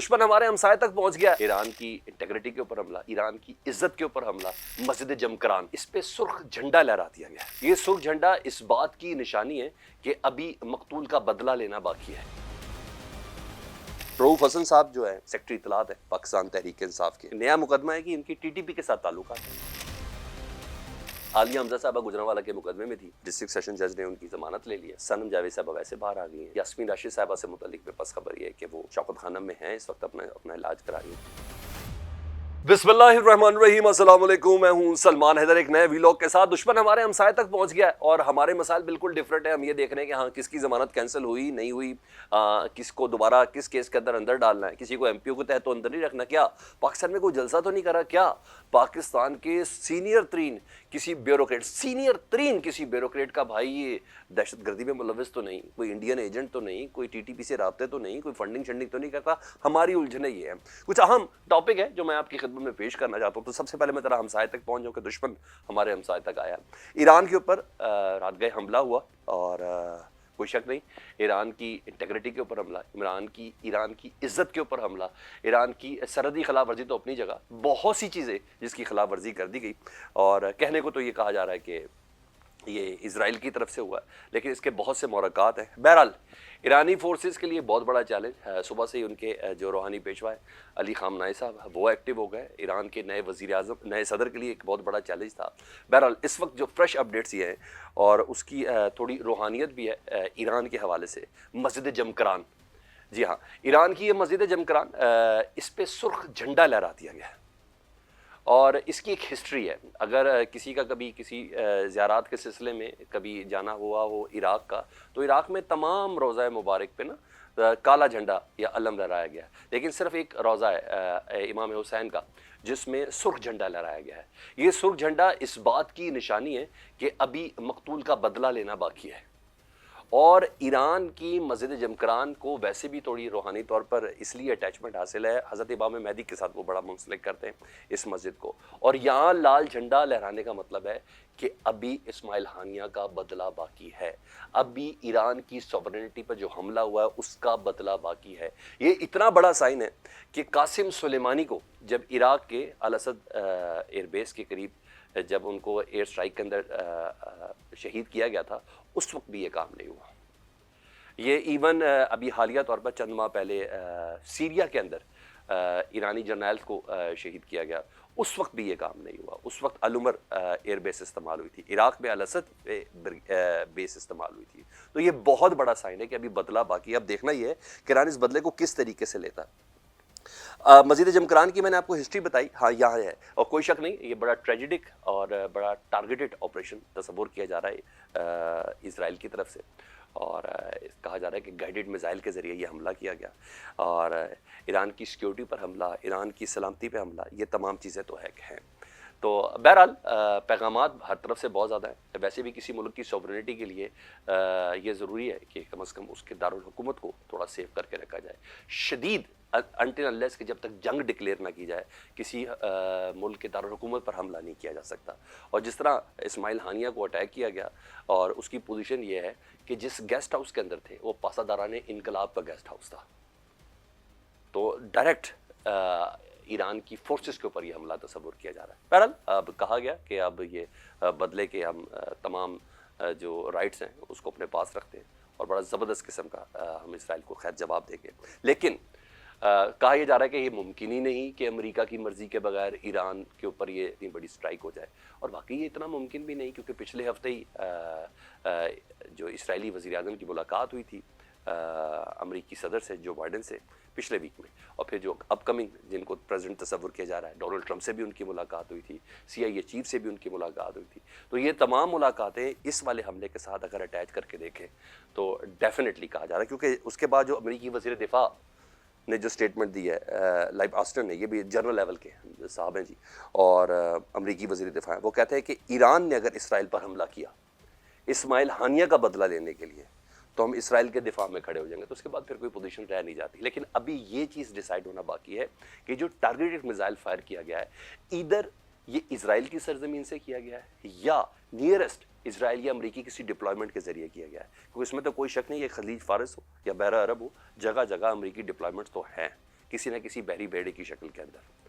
दुश्मन हमारे हमसाए तक पहुंच गया। ईरान की इंटेग्रिटी के ऊपर हमला, ईरान की इज्जत के ऊपर हमला, मस्जिद जमकरान, इस पे सुर्ख झंडा लहरा दिया गया। ये सुर्ख झंडा इस बात की निशानी है कि अभी मकतूल का बदला लेना बाकी है। रऊफ हसन साहब जो है सेक्रेटरी इत्तलात है पाकिस्तान तहरीक इंसाफ के, नया मुकदमा है कि इनकी टीटीपी के साथ ताल्लुकात है। आलिया हमजा साहबा गुजरांवाला के मुकदमे में थी, डिस्ट्रिक्ट सेशन जज ने उनकी जमानत ले ली है। सनम जावेद साहबा वैसे बाहर आ गई हैं। यास्मीन राशिद साहबा से मुतालिक बेबस खबर है कि वो शौकत खानम में हैं, इस वक्त अपना इलाज करा रही है। बिस्मिल्लाहिर्रहमानिर्रहीम, अस्सलाम वालेकुम। मैं हूं सलमान हैदर एक नए वीलॉग के साथ। दुश्मन हमारे हमसाए तक पहुंच गया है और हमारे मसाइल बिल्कुल डिफरेंट है। हम ये देख रहे हैं कि हाँ किसकी जमानत कैंसिल हुई नहीं हुई, किसको दोबारा किस केस के अंदर डालना है, किसी को एमपीओ के तहत तो अंदर नहीं रखना। क्या पाकिस्तान में कोई जलसा तो नहीं करा? क्या पाकिस्तान के सीनियर तरीन किसी ब्यूरोक्रेट का भाई ये दहशतगर्दी में मुलविस तो नहीं, कोई इंडियन एजेंट तो नहीं, कोई टीटीपी से राब्ते तो नहीं, कोई फंडिंग तो नहीं करता? हमारी उलझने ये है। कुछ अहम टॉपिक है जो मैं आपकी खिदमत में पेश करना चाहता हूँ। तो सबसे पहले मैं जरा हमसाए तक पहुंच जाऊँ कि दुश्मन हमारे हमसाए तक आया। ईरान के ऊपर रात गए हमला हुआ और कोई शक नहीं ईरान की इंटेग्रिटी के ऊपर हमला, ईरान की इज्जत के ऊपर हमला, ईरान की सरहदी खिलाफ वर्जी तो अपनी जगह, बहुत सी चीज़ें जिसकी खिलाफ वर्जी कर दी गई। और कहने को तो ये कहा जा रहा है कि ये इजराइल की तरफ से हुआ है, लेकिन इसके बहुत से मोरक्कात हैं। बहरहाल ईरानी फोर्सेस के लिए बहुत बड़ा चैलेंज है। सुबह से ही उनके जो रूहानी पेशवा है अली खामनाई साहब वो एक्टिव हो गए। ईरान के नए वज़ीर आज़म, नए सदर के लिए एक बहुत बड़ा चैलेंज था। बहरहाल इस वक्त जो फ्रेश अपडेट्स ये हैं और उसकी थोड़ी रूहानियत भी है ईरान के हवाले से। मस्जिद जमकरान, जी हाँ, ईरान की ये मस्जिद जमकरान, इस पर सुर्ख झंडा लहरा दिया गया है और इसकी एक हिस्ट्री है। अगर किसी का कभी किसी ज़ियारात के सिलसिले में कभी जाना हुआ हो इराक़ का, तो इराक़ में तमाम रोज़ा मुबारक पे ना काला झंडा या अलम लहराया गया है, लेकिन सिर्फ एक रोज़ा है इमाम हुसैन का जिसमें सुर्ख झंडा लहराया गया है। ये सुर्ख झंडा इस बात की निशानी है कि अभी मकतूल का बदला लेना बाकी है। और ईरान की मस्जिद जमकरान को वैसे भी थोड़ी रूहानी तौर पर इसलिए अटैचमेंट हासिल है, हज़रत इमाम मेहदी के साथ वो बड़ा मुंसलिक करते हैं इस मस्जिद को। और यहाँ लाल झंडा लहराने का मतलब है कि अभी इस्माइल हानिया का बदला बाकी है, अभी ईरान की सॉवरेनिटी पर जो हमला हुआ है उसका बदला बाकी है। ये इतना बड़ा साइन है कि कासिम सुलेमानी को जब इराक़ के अल असद एयरबेस के करीब जब उनको एयर स्ट्राइक के अंदर शहीद किया गया था, उस वक्त भी ये काम नहीं हुआ। ये इवन अभी हालिया तौर पर चंद माह पहले सीरिया के अंदर ईरानी जर्नैल्स को शहीद किया गया, उस वक्त भी ये काम नहीं हुआ। उस वक्त अल-उमर एयर बेस इस्तेमाल हुई थी, इराक़ में अल-असद बेस इस्तेमाल हुई थी। तो ये बहुत बड़ा साइन है कि अभी बदला बाकी है। अब देखना ये है कि ईरान इस बदले को किस तरीके से लेता है। मस्जिद जमकरान की मैंने आपको हिस्ट्री बताई, हाँ यहाँ है, और कोई शक नहीं ये बड़ा ट्रेजिडिक और बड़ा टारगेटेड ऑपरेशन तस्वुर किया जा रहा है इजराइल की तरफ से। और कहा जा रहा है कि गाइडेड मिसाइल के ज़रिए ये हमला किया गया और ईरान की सिक्योरिटी पर हमला, ईरान की सलामती पर हमला, ये तमाम चीज़ें तो हैं। तो बहरहाल पैगामात हर तरफ से बहुत ज़्यादा है। वैसे भी किसी मुल्क की सॉवरेनिटी के लिए ये ज़रूरी है कि कम से कम उसके दारुल हुकूमत को थोड़ा सेव करके रखा जाए। शदीद अनटिल अनलेस कि जब तक जंग डिक्लेयर ना की जाए किसी मुल्क के दारुल हुकूमत पर हमला नहीं किया जा सकता। और जिस तरह इस्माइल हानिया को अटैक किया गया और उसकी पोजीशन ये है कि जिस गेस्ट हाउस के अंदर थे वो पासादारान इनकलाब का गेस्ट हाउस था, तो डायरेक्ट ईरान की फोर्सेस के ऊपर ये हमला तस्वुर किया जा रहा है। बहरहाल अब कहा गया कि अब ये बदले के हम तमाम जो राइट्स हैं उसको अपने पास रखते हैं और बड़ा ज़बरदस्त किस्म का हम इसराइल को खैर जवाब देंगे। लेकिन कहा यह जा रहा है कि ये मुमकिन ही नहीं कि अमेरिका की मर्ज़ी के बगैर ईरान के ऊपर ये इतनी बड़ी स्ट्राइक हो जाए। और बाकी ये इतना मुमकिन भी नहीं, क्योंकि पिछले हफ्ते ही जो इसराइली वज़ीर आज़म की मुलाकात हुई थी अमेरिकी सदर से जो बाइडन से पिछले वीक में, और फिर जो अपकमिंग जिनको प्रेसिडेंट तस्वुर किया जा रहा है डोनाल्ड ट्रंप से भी उनकी मुलाकात हुई थी, CIA चीफ से भी उनकी मुलाकात हुई थी। तो ये तमाम मुलाकातें इस वाले हमले के साथ अगर अटैच करके देखें तो डेफिनेटली कहा जा रहा है, क्योंकि उसके बाद जो अमेरिकी वज़ीर दिफा ने जो स्टेटमेंट दी है लाइव आस्टन ने, ये भी जनरल लेवल के साहब हैं जी, और अमेरिकी वज़ीर दिफा हैं, वो कहते हैं कि ईरान ने अगर इसराइल पर हमला किया इस्माइल हानिया का बदला लेने के लिए तो हम इसराइल के दिफा में खड़े हो जाएंगे। तो उसके बाद फिर कोई पोजीशन रह नहीं जाती। लेकिन अभी ये चीज़ डिसाइड होना बाकी है कि जो टारगेटेड मिसाइल फायर किया गया है इधर ये इजराइल की सरजमीन से किया गया है या नियरेस्ट इजराइल या अमरीकी किसी डिप्लॉयमेंट के जरिए किया गया है, क्योंकि इसमें तो कोई शक नहीं, ये खलीज फारस हो या बहरा अरब हो, जगह जगह अमरीकी डिप्लॉयमेंट्स तो हैं। किसी न किसी बहरी भेड़े की शक्ल के अंदर।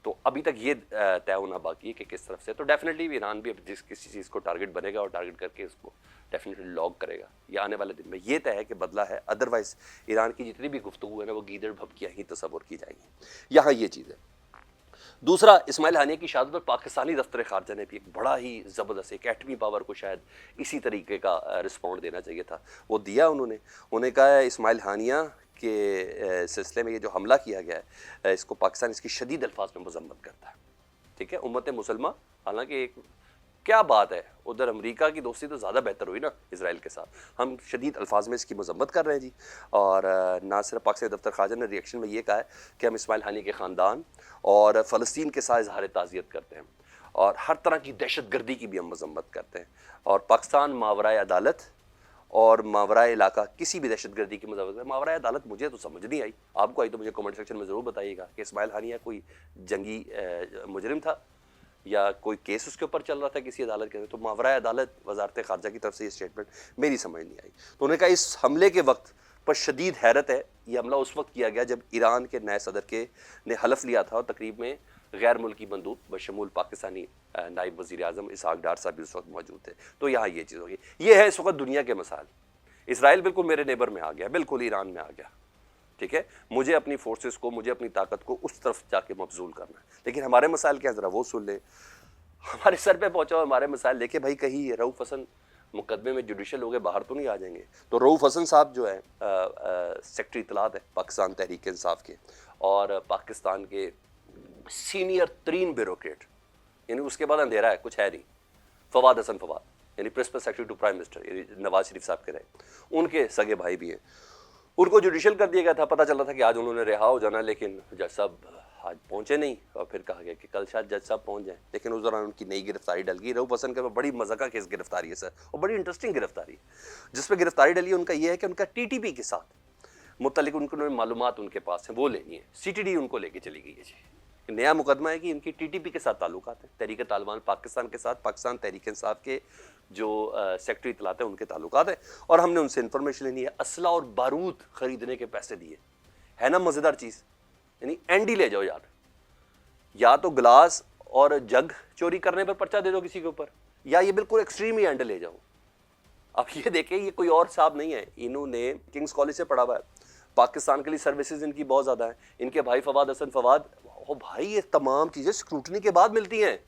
तो अभी तक ये तय होना बाकी है कि किस तरफ से। तो डेफिनेटली ईरान भी जिस किसी चीज़ को टारगेट बनेगा और टारगेट करके उसको डेफिनेटली लॉक करेगा, ये आने वाले दिन में ये तय है कि बदला है। अदरवाइज ईरान की जितनी भी गुफ्तगू है ना वो गीदड़ भभकियाँ ही तस्वर की जाएंगी। यहाँ ये चीज़ है। दूसरा, इस्माइल हानिया की शहादत पर पाकिस्तानी दफ्तर खारजा ने भी एक बड़ा ही ज़बरदस्त, एक एटमी पावर को शायद इसी तरीके का रिस्पॉन्ड देना चाहिए था, वो दिया उन्होंने कहा है इस्माइल हानिया के सिलसिले में ये जो हमला किया गया है इसको पाकिस्तान इसकी शदीद अल्फाज में मजम्मत करता है। ठीक है, उम्मत मुसलमान, हालांकि एक क्या बात है, उधर अमेरिका की दोस्ती तो ज़्यादा बेहतर हुई ना इजराइल के साथ, हम शदीद अल्फाज में इसकी मजम्मत कर रहे हैं जी। और ना सिर्फ पाकिस्तान दफ्तर खारजा ने रिएक्शन में ये कहा है कि हम इस्माइल हानिया के ख़ानदान और फ़लस्तीन के साथ इजहार ताज़ियत करते हैं और हर तरह की दहशत गर्दी की भी हम मजम्मत करते हैं, और पाकिस्तान मावराए अदालत और मावराए इलाका किसी भी दहशत गर्दी की मजम्मत है। मावराए अदालत मुझे तो समझ नहीं आई, आपको आई तो मुझे कमेंट सेक्शन में ज़रूर बताइएगा कि इस्माइल हानिया कोई जंगी मुजरिम था या कोई केस उसके ऊपर चल रहा था किसी अदालत के। तो मावराए अदालत वजारत खारजा की तरफ से ये स्टेटमेंट मेरी समझ नहीं आई। तो उन्होंने कहा इस हमले के वक्त पर शदीद हैरत है, ये हमला उस वक्त किया गया जब ईरान के नए सदर के ने हलफ लिया था और तकरीब में गैर मुल्की बंदूक बशमूल पाकिस्तानी नायब वज़ीर आज़म इसहाक डार साहब भी उस वक्त मौजूद थे। तो यहाँ ये चीज़ होगी, ये है इस वक्त दुनिया के मसाइल। इसराइल बिल्कुल मेरे नेबर में आ गया, बिल्कुल ईरान में आ गया। ठीक है, मुझे अपनी फोर्सेस को, मुझे अपनी ताकत को उस तरफ जाके मबजूल करना है। लेकिन हमारे मसाइल क्या, ज़रा वो सुन ले, हमारे सर पे पहुंचा हमारे मसाइल लेके। भाई कहीं रऊफ हसन मुकदमे में जुडिशल हो गए बाहर तो नहीं आ जाएंगे। तो रऊफ हसन साहब जो है सेक्रेटरी इत्तलात है पाकिस्तान तहरीक इंसाफ के और पाकिस्तान के सीनियर तरीन ब्यूरोक्रेट, यानी उसके बाद अंधेरा है, कुछ है नहीं। फवाद हसन फवाद यानी principal secretary to prime minister, यानी नवाज शरीफ साहब के रहे, उनके सगे भाई भी हैं। उनको जुडिशल कर दिया गया था, पता चल रहा था कि आज उन्होंने रिहा हो जाना, लेकिन जज साहब आज पहुंचे नहीं और फिर कहा गया कि कल शायद जज साहब पहुंच जाएं। लेकिन उस दौरान उनकी नई गिरफ्तारी डल गई। रऊफ हसन के बड़ी मज़ा का केस गिरफ्तारी है सर, और बड़ी इंटरेस्टिंग गिरफ्तारी है। जिसपे गिरफ्तारी डली है उनका यह है कि उनका टीटीपी के साथ मुतल्लिक उनको मालूमात उनके पास है वो लेनी है। सीटीडी उनको लेके चली गई है जी। नया मुकदमा है कि इनकी टीटीपी के साथ ताल्लुकात हैं, तहरीक तालिबान पाकिस्तान के साथ, पाकिस्तान तहरीक इंसाफ के जो सेक्रेटरी इत्तलात हैं उनके ताल्लुकात हैं, और हमने उनसे इन्फॉर्मेशन लेनी है। असला और बारूद खरीदने के पैसे दिए, है ना मज़ेदार चीज़। यानी एंडी ले जाओ यार, या तो गिलास और जग चोरी करने पर पर्चा दे दो किसी के ऊपर, या ये बिल्कुल एक्सट्रीम ही एंड ले जाओ। अब ये देखें, ये कोई और साहब नहीं है, इन्होंने किंग्स कॉलेज से पढ़ा हुआ है, पाकिस्तान के लिए सर्विसेज इनकी बहुत ज़्यादा है। इनके भाई फवाद हसन फवाद, ओ भाई ये तमाम चीज़ें स्क्रूटनी के बाद मिलती हैं।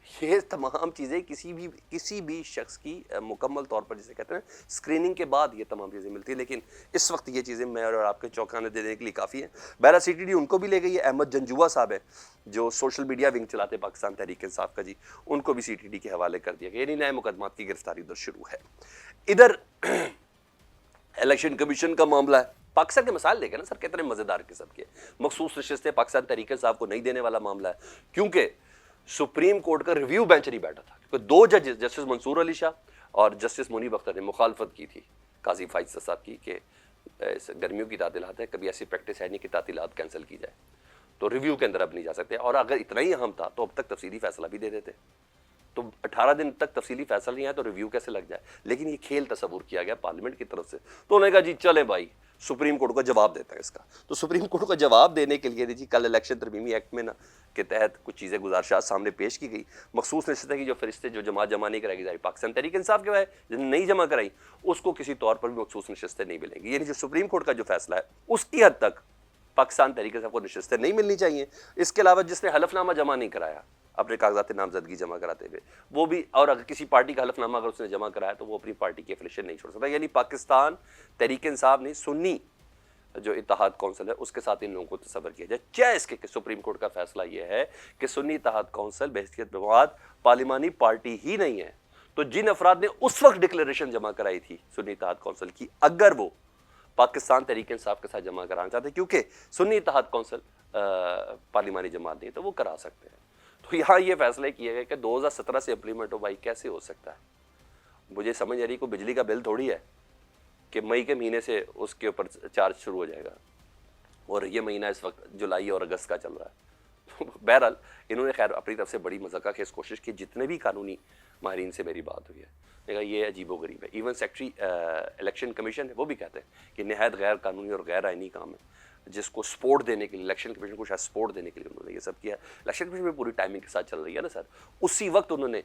ये तमाम चीज़ें किसी भी शख्स की मुकम्मल तौर पर जिसे कहते हैं स्क्रीनिंग के बाद ये तमाम चीज़ें मिलती हैं। लेकिन इस वक्त ये चीज़ें मैं और आपके चौंकाने देने के लिए काफ़ी हैं। बहरा सीटीडी उनको भी ले गई है। अहमद जंजुआ साहब है जो सोशल मीडिया विंग चलाते पाकिस्तान तहरीक इंसाफ का जी, उनको भी सीटीडी के हवाले कर दिया गया। यानी नए मुकदमात की गिरफ्तारी उधर शुरू है। इधर इलेक्शन कमीशन का मामला है। पाकिस्तान के मसाइल देखे ना सर कितने मज़ेदार किस्म के। मखसूस नशिस्तें पाकिस्तान तहरीक इंसाफ को नहीं देने वाला मामला है, क्योंकि सुप्रीम कोर्ट का रिव्यू बेंच नहीं बैठा था, क्योंकि दो जजेस जस्टिस मंसूर अली शाह और जस्टिस मुनीब अख्तर ने मुखालफत की थी काजी फाइज साहब की कि गर्मियों की तातीलात है, कभी ऐसी प्रैक्टिस है नहीं कि तातीलात कैंसिल की जाए, तो रिव्यू के अंदर अब नहीं जा सकते। और अगर इतना ही अहम था तो अब तक तफसीली फैसला भी दे देते। तो 18 दिन तक तफसीली फैसला नहीं आया तो रिव्यू कैसे लग जाए। लेकिन ये खेल तस्वुर किया गया पार्लियामेंट की तरफ से। तो उन्होंने कहा जी चले भाई सुप्रीम कोर्ट को जवाब देता है इसका। तो सुप्रीम कोर्ट को जवाब देने के लिए जी कल इलेक्शन तरमीमी एक्ट में ना के तहत कुछ चीज़ें गुजारिशात सामने पेश की गई। मखसूस नशिस्तें की जो फरिश्ते जो जमा नहीं कराई जाए पाकिस्तान तहरीक इंसाफ के वजह नहीं जमा कराई, उसको किसी तौर पर भी मखसूस नशिस्तें नहीं मिलेंगी। यानी जो सुप्रीम कोर्ट का जो फैसला है उसकी हद तक पाकिस्तान तहरीक इंसाफ को नशिस्तें नहीं मिलनी चाहिए। इसके अलावा जिसने हलफनामा जमा नहीं कराया अपने कागजात नामजदगी जमा कराते हुए, वो भी, और अगर किसी पार्टी का हलफनामा अगर उसने जमा कराया तो वो अपनी पार्टी की एफिलिएशन नहीं छोड़ सकता। यानी पाकिस्तान तहरीक इंसाफ ने सुन्नी जो इत्तेहाद कौंसिल है उसके साथ इन लोगों को तस्वर किया जाए। क्या इसके सुप्रीम कोर्ट का फैसला ये है कि सुन्नी इत्तेहाद कौंसिल बहसियत मवाद पार्लिमानी पार्टी ही नहीं है। तो जिन अफराद ने उस वक्त डिक्लेरेशन जमा कराई थी सुन्नी इत्तेहाद कौंसिल की, अगर वो पाकिस्तान तहरीक इंसाफ के साथ जमा कराना चाहते, क्योंकि सुन्नी इत्तेहाद कौंसिल पार्लिमानी जमात नहीं तो वो करा सकते हैं। तो यहाँ ये फैसला किया गया कि 2017 से इम्प्लीमेंट हो। भाई कैसे हो सकता है, मुझे समझ आ रही, कोई बिजली का बिल थोड़ी है कि मई के महीने से उसके ऊपर चार्ज शुरू हो जाएगा, और ये महीना इस वक्त जुलाई और अगस्त का चल रहा है। बहरहाल इन्होंने खैर अपनी तरफ से बड़ी मज़ाक़ा खेज़ कोशिश की। जितने भी कानूनी माहिरीन से मेरी बात हुई है, देखा ये अजीबोगरीब है। इवन सेक्रेटरी इलेक्शन कमीशन है, वो भी कहते हैं कि नहायत गैर कानूनी और गैर आइनी काम है, जिसको सपोर्ट देने के लिए इलेक्शन कमीशन को शायद सपोर्ट देने के लिए उन्होंने ये सब किया। इलेक्शन कमीशन में पूरी टाइमिंग के साथ चल रही है ना सर। उसी वक्त उन्होंने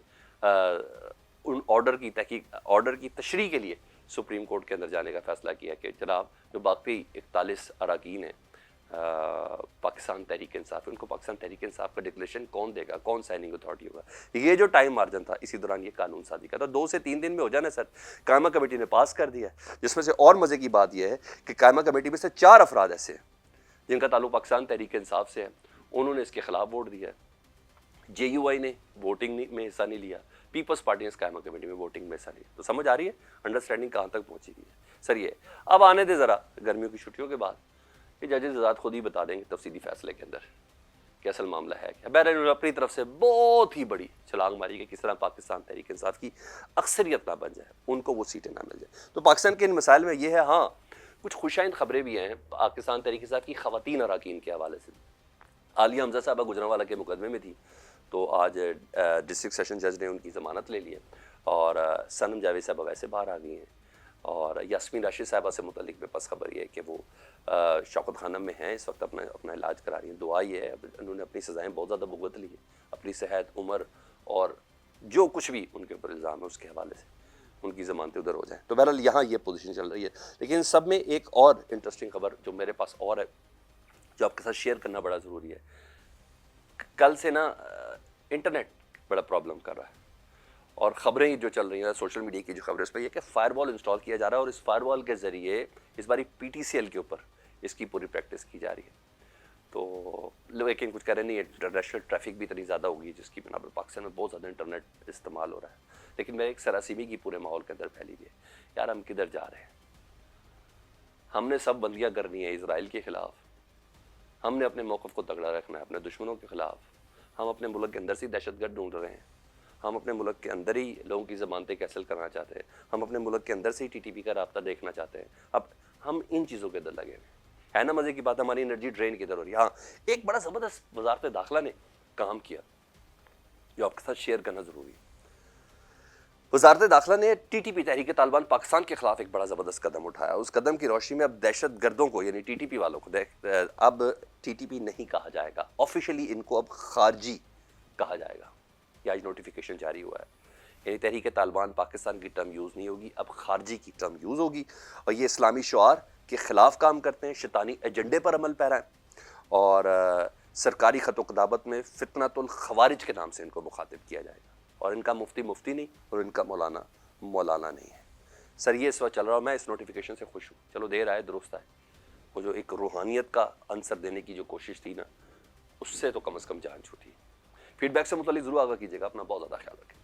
उन ऑर्डर की तशरीह के लिए सुप्रीम कोर्ट के अंदर जाने का फैसला किया कि जनाब जो बाकी 41 अरकान हैं पाकिस्तान तहरीक इंसाफ, उनको पाकिस्तान तहरीक इंसाफ का डिक्लेरेशन कौन देगा, कौन साइनिंग अथॉरिटी होगा। ये जो टाइम मार्जिन था, इसी दौरान ये कानून साजी का था। 2 से 3 दिन में हो जाना सर। कायमा कमेटी ने पास कर दिया, जिसमें से और मज़े की बात यह है कि कायमा कमेटी में से 4 अफराद ऐसे हैं जिनका ताल्लुक पाकिस्तान तहरीक इंसाफ से है, उन्होंने इसके खिलाफ वोट दिया। JUI ने वोटिंग में हिस्सा नहीं लिया, पीपल्स पार्टी ने कायमा कमेटी में वोटिंग में हिस्सा लिया। तो समझ आ रही है अंडरस्टैंडिंग कहाँ तक पहुँची हुई है सर। ये अब आने दे ज़रा गर्मियों की छुट्टियों के बाद, ये जजेस आज़ाद खुद ही बता देंगे तफसीली फैसले के अंदर कि असल मामला है क्या। बहरहाल उन्होंने अपनी तरफ से बहुत ही बड़ी छलांग मारी कि किस तरह पाकिस्तान तहरीक इंसाफ की अक्सरियत ना बन जाए, उनको वो सीटें ना मिल जाए। तो पाकिस्तान के इन मसाइल में ये है, हाँ कुछ खुशाइंद खबरें भी हैं पाकिस्तान तहरीक इंसाफ की ख़वातीन अरकान के हवाले से। आलिया हमजा साहबा गुजरांवाला के मुकदमे में थी, तो आज डिस्ट्रिक्ट सेशन जज ने उनकी ज़मानत ले ली है और सनम जावेद साहबा वैसे बाहर आ गई हैं। और यास्मीन राशिद साहबा से मुतल्लिक में बस खबर ये है कि वो शौकत खानम में हैं इस वक्त, अपना इलाज करा रही हैं। दुआ ये है, उन्होंने अपनी सज़ाएँ बहुत ज़्यादा भुगत ली है, अपनी सेहत, उम्र और जो कुछ भी उनके ऊपर इल्ज़ाम है उसके हवाले से उनकी ज़मानतें उधर हो जाएँ। तो बहरहाल यहाँ ये पोजीशन चल रही है। लेकिन सब में एक और इंटरेस्टिंग खबर जो मेरे पास और है, जो आपके साथ शेयर करना बड़ा ज़रूरी है। कल से ना इंटरनेट बड़ा प्रॉब्लम कर रहा है और ख़बरें जो चल रही हैं सोशल मीडिया की जो खबरें, उस पर यह कि फ़ायरवॉल इंस्टॉल किया जा रहा है और इस फायरवॉल के ज़रिए इस बारी PTCL के ऊपर इसकी पूरी प्रैक्टिस की जा रही है। तो लेकिन कुछ कह रहे नहीं, इंटरनेशनल ट्रैफिक भी इतनी ज़्यादा होगी जिसकी बिना पर पाकिस्तान में बहुत ज़्यादा इंटरनेट इस्तेमाल हो रहा है। लेकिन मैं एक सरासीमी की पूरे माहौल के अंदर फैली हुई है, यार हम किधर जा रहे हैं। हमने सब बंदियाँ करनी है इसराइल के ख़िलाफ़, हमने अपने मौक़िफ़ को तगड़ा रखना है अपने दुश्मनों के ख़िलाफ़। हम अपने मुल्क के अंदर से दहशतगर्द ढूंढ रहे हैं, हम अपने मुल्क के अंदर ही लोगों की ज़मानतें कैंसिल करना चाहते हैं, हम अपने मुल्क के अंदर से ही TTP का राब्ता देखना चाहते हैं। अब हम इन चीज़ों के अंदर लगे हुए हैं ना। मज़े की बात, हमारी एनर्जी ड्रेन किधर हो रही है। हाँ, एक बड़ा ज़बरदस्त वज़ारत दाखिला ने काम किया जो आपके साथ शेयर करना ज़रूरी है। वज़ारत दाखिला ने TTP तहरीक तालिबान पाकिस्तान के ख़िलाफ़ एक बड़ा ज़बरदस्त कदम उठाया। उस कदम की रोशनी में अब दहशत गर्दों को यानी TTP वालों को अब TTP नहीं कहा जाएगा, ऑफिशियली इनको अब खारजी कहा जाएगा। ये आज नोटिफिकेशन जारी हुआ है, यानी तहरीक तालिबान पाकिस्तान की टर्म यूज़ नहीं होगी, अब खारजी की टर्म यूज़ होगी। और ये इस्लामी शुआर के ख़िलाफ़ काम करते हैं, शैतानी एजेंडे पर अमल पैरा है और सरकारी ख़त-ओ-क़िताबत में फितनतुल ख़वारिज के नाम से इनको मुखातिब किया जाएगा। और इनका मुफ्ती नहीं और इनका मौलाना नहीं है सर। ये इस वक्त चल रहा है, मैं इस नोटिफिकेशन से खुश हूँ। चलो देर आए दुरुस्त आए, वो जो एक रूहानियत का अंसर देने की जो कोशिश थी ना, उससे तो कम से कम जान छूटी। फीडबैक से मुतालिक ज़रूर आगाह कीजिएगा। अपना बहुत ज़्यादा ख्याल रखें।